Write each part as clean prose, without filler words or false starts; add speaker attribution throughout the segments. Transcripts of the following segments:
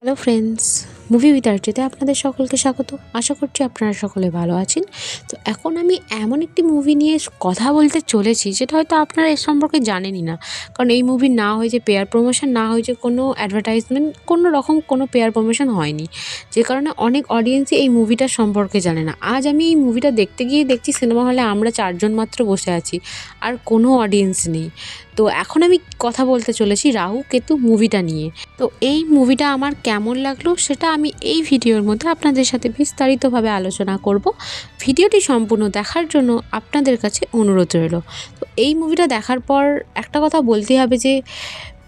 Speaker 1: Hello friends, movie with আরজেতে আপনাদের সকলকে স্বাগত। আশা করছি আপনারা সকলে ভালো আছেন। তো এখন আমি এমন একটি মুভি নিয়ে কথা বলতে চলেছি যেটা হয়তো আপনারা এর সম্পর্কে জানেনই না। কারণ এই মুভির না হয়েছে পেয়ার প্রমোশন, না হয়েছে কোনো অ্যাডভার্টাইজমেন্ট, কোনো রকম কোনো পেয়ার প্রমোশন হয়নি, যে কারণে অনেক অডিয়েন্সই এই মুভিটার সম্পর্কে জানে না। আজ আমি এই মুভিটা দেখতে গিয়ে দেখছি সিনেমা হলে আমরা 4 জন মাত্র বসে আছি, আর কোনো অডিয়েন্স নেই। তো এখন আমি কথা বলতে চলেছি রাহু কেতু মুভিটা নিয়ে। তো এই মুভিটা আমার কেমন লাগলো সেটা আমি এই ভিডিওর মধ্যে আপনাদের সাথে বিস্তারিতভাবে আলোচনা করব। ভিডিওটি সম্পূর্ণ দেখার জন্য আপনাদের কাছে অনুরোধ রইল। তো এই মুভিটা দেখার পর একটা কথা বলতে হবে যে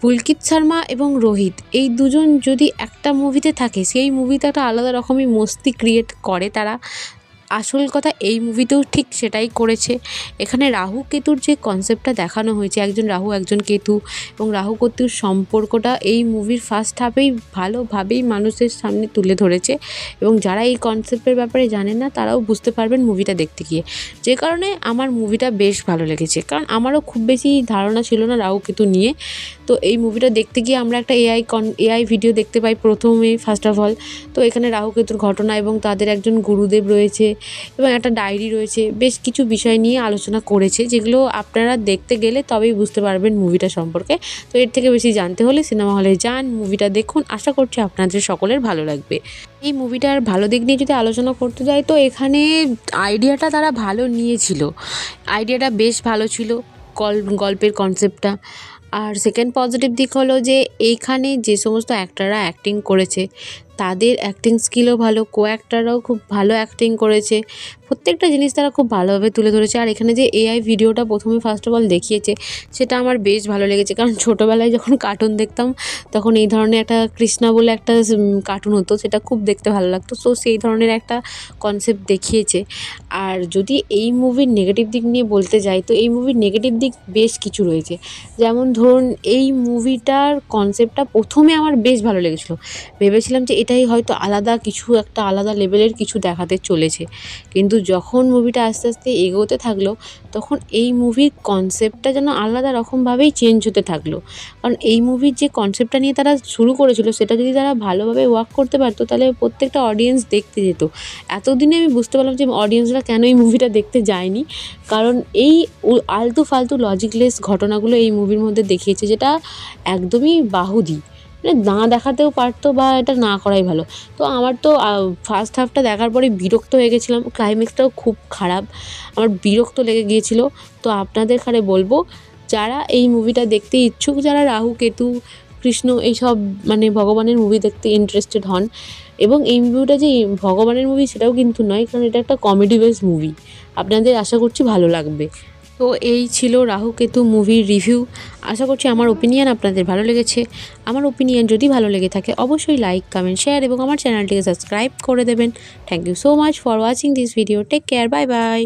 Speaker 1: পুলকিত শর্মা এবং রোহিত এই দুজন যদি একটা মুভিতে থাকে, সেই মুভিতে একটা আলাদা রকমই মস্তি ক্রিয়েট করে তারা। আসল কথা এই মুভিতেও ঠিক সেটাই করেছে। এখানে রাহু কেতুর যে কনসেপ্টটা দেখানো হয়েছে, একজন রাহু একজন কেতু, এবং রাহু কেতুর সম্পর্কটা এই মুভির ফার্স্ট হাফেই ভালোভাবেই মানুষের সামনে তুলে ধরেছে, এবং যারা এই কনসেপ্টের ব্যাপারে জানেন না তারাও বুঝতে পারবেন মুভিটা দেখতে গিয়ে। যে কারণে আমার মুভিটা বেশ ভালো লেগেছে, কারণ আমারও খুব বেশি ধারণা ছিল না রাহু কেতু নিয়ে। তো এই মুভিটা দেখতে গিয়ে আমরা একটা এআই ভিডিও দেখতে পাই প্রথমে ফার্স্ট অফ অল। তো এখানে রাহু কেতুর ঘটনা এবং তাদের একজন গুরুদেব রয়েছে এবং একটা ডায়েরি রয়েছে, বেশ কিছু বিষয় নিয়ে আলোচনা করেছে, যেগুলো আপনারা দেখতে গেলে তবেই বুঝতে পারবেন মুভিটা সম্পর্কে। তো এর থেকে বেশি জানতে হলে সিনেমা হলে যান, মুভিটা দেখুন। আশা করছি আপনাদের সকলের ভালো লাগবে। এই মুভিটার ভালো দিক নিয়ে যদি আলোচনা করতে যাই, তো এখানে আইডিয়াটা তারা ভালো নিয়েছিল, আইডিয়াটা বেশ ভালো ছিল, গল্পের কনসেপ্টটা। আর সেকেন্ড পজিটিভ দিক হলো যে এইখানে যে সমস্ত অ্যাক্টররা অ্যাক্টিং করেছে তাদের অ্যাক্টিং স্কিলও ভালো, কো অ্যাক্টররাও খুব ভালো অ্যাক্টিং করেছে। প্রত্যেকটা জিনিস তারা খুব ভালোভাবে তুলে ধরেছে। আর এখানে যে এআই ভিডিওটা প্রথমে ফার্স্ট অফ অল দেখিয়েছে, সেটা আমার বেশ ভালো লেগেছে। কারণ ছোটোবেলায় যখন কার্টুন দেখতাম তখন এই ধরনের একটা কৃষ্ণা বলে একটা কার্টুন হতো, সেটা খুব দেখতে ভালো লাগতো। সো সেই ধরনের একটা কনসেপ্ট দেখিয়েছে। আর যদি এই মুভির নেগেটিভ দিক নিয়ে বলতে যাই, তো এই মুভির নেগেটিভ দিক বেশ কিছু রয়েছে। যেমন ধরুন, এই মুভিটার কনসেপ্টটা প্রথমে আমার বেশ ভালো লেগেছিলো, ভেবেছিলাম যে এটাই হয়তো আলাদা কিছু, একটা আলাদা লেভেলের কিছু দেখাতে চলেছে। কিন্তু যখন মুভিটা আস্তে আস্তে এগোতে থাকলো, তখন এই মুভির কনসেপ্টটা যেন আলাদা রকমভাবেই চেঞ্জ হতে থাকলো। কারণ এই মুভির যে কনসেপ্টটা নিয়ে তারা শুরু করেছিল, সেটা যদি তারা ভালোভাবে ওয়ার্ক করতে পারতো, তাহলে প্রত্যেকটা অডিয়েন্স দেখতে যেত। এতদিনে আমি বুঝতে পারলাম যে অডিয়েন্সরা কেন এই মুভিটা দেখতে যায়নি, কারণ এই আলতু ফালতু লজিকলেস ঘটনাগুলো এই মুভির মধ্যে দেখিয়েছে, যেটা একদমই বাহুদি, মানে না দেখাতেও পারতো বা এটা না করাই ভালো। তো আমার তো ফার্স্ট হাফটা দেখার পরে বিরক্ত হয়ে গেছিলাম, ক্লাইম্যাক্সটাও খুব খারাপ, আমার বিরক্ত লেগে গিয়েছিলো। তো আপনাদের এখানে বলবো, যারা এই মুভিটা দেখতে ইচ্ছুক, যারা রাহু কেতু কৃষ্ণ এইসব মানে ভগবানের মুভি দেখতে ইন্টারেস্টেড হন, এবং এই মুভিটা যে ভগবানের মুভি সেটাও কিন্তু নয়, কারণ এটা একটা কমেডি বেস মুভি, আপনাদের আশা করছি ভালো লাগবে। তো এই ছিল রাহু কেতু মুভির রিভিউ। আশা করছি আমার ওপিনিয়ন আপনাদের ভালো লেগেছে। আমার ওপিনিয়ন যদি ভালো লেগে থাকে অবশ্যই লাইক, কমেন্ট, শেয়ার এবং আমার চ্যানেলটিকে সাবস্ক্রাইব করে দেবেন। Thank you so much for watching this video. Take care, bye by.